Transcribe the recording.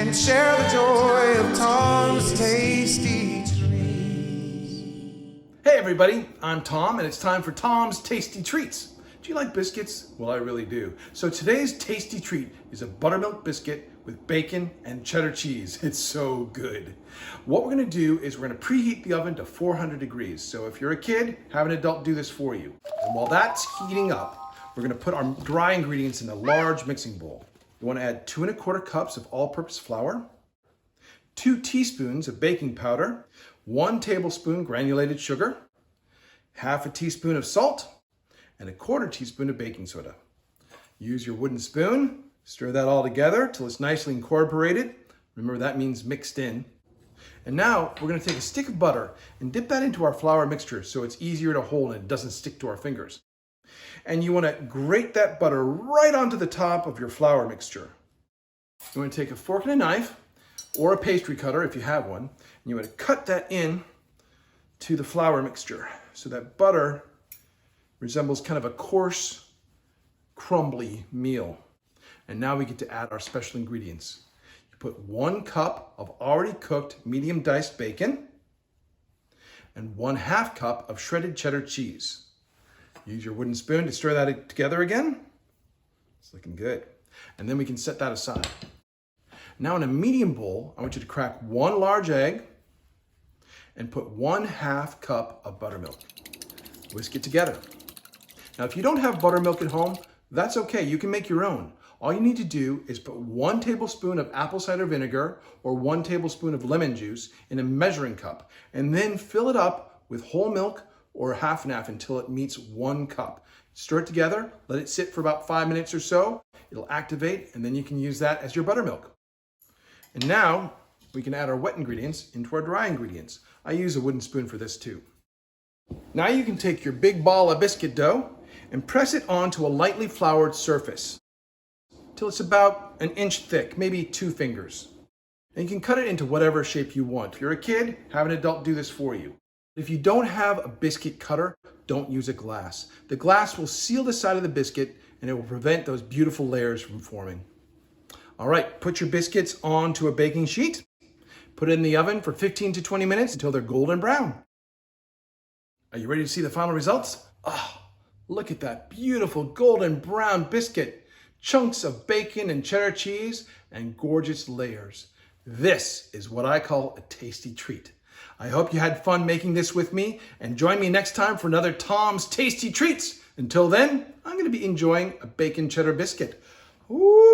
and share the joy of Tom's Tasty Treats. Hey everybody, I'm Tom and it's time for Tom's Tasty Treats. Do you like biscuits? Well, I really do. So today's tasty treat is a buttermilk biscuit with bacon and cheddar cheese. It's so good. What we're gonna do is we're gonna preheat the oven to 400 degrees. So if you're a kid, have an adult do this for you. And while that's heating up, we're gonna put our dry ingredients in a large mixing bowl. You wanna add 2 1/4 cups of all-purpose flour, 2 teaspoons of baking powder, 1 tablespoon granulated sugar, half a teaspoon of salt, and 1/4 teaspoon of baking soda. Use your wooden spoon, stir that all together till it's nicely incorporated. Remember, that means mixed in. And now we're gonna take a stick of butter and dip that into our flour mixture so it's easier to hold and it doesn't stick to our fingers. And you wanna grate that butter right onto the top of your flour mixture. You wanna take a fork and a knife, or a pastry cutter if you have one, and you wanna cut that in to the flour mixture so that butter resembles kind of a coarse, crumbly meal. And now we get to add our special ingredients. You put 1 cup of already cooked medium diced bacon and 1/2 cup of shredded cheddar cheese. Use your wooden spoon to stir that together again. It's looking good. And then we can set that aside. Now in a medium bowl, I want you to crack 1 large egg and put 1/2 cup of buttermilk. Whisk it together. Now, if you don't have buttermilk at home, that's okay. You can make your own. All you need to do is put 1 tablespoon of apple cider vinegar or 1 tablespoon of lemon juice in a measuring cup, and then fill it up with whole milk or half and half until it meets 1 cup. Stir it together, let it sit for about 5 minutes or so. It'll activate, and then you can use that as your buttermilk. And now we can add our wet ingredients into our dry ingredients. I use a wooden spoon for this too. Now you can take your big ball of biscuit dough and press it onto a lightly floured surface till it's about 1 inch thick, maybe 2 fingers. And you can cut it into whatever shape you want. If you're a kid, have an adult do this for you. If you don't have a biscuit cutter, don't use a glass. The glass will seal the side of the biscuit and it will prevent those beautiful layers from forming. All right, put your biscuits onto a baking sheet. Put it in the oven for 15 to 20 minutes until they're golden brown. Are you ready to see the final results? Oh, look at that beautiful golden brown biscuit. Chunks of bacon and cheddar cheese and gorgeous layers. This is what I call a tasty treat. I hope you had fun making this with me, and join me next time for another Tom's Tasty Treats. Until then, I'm going to be enjoying a bacon cheddar biscuit. Ooh.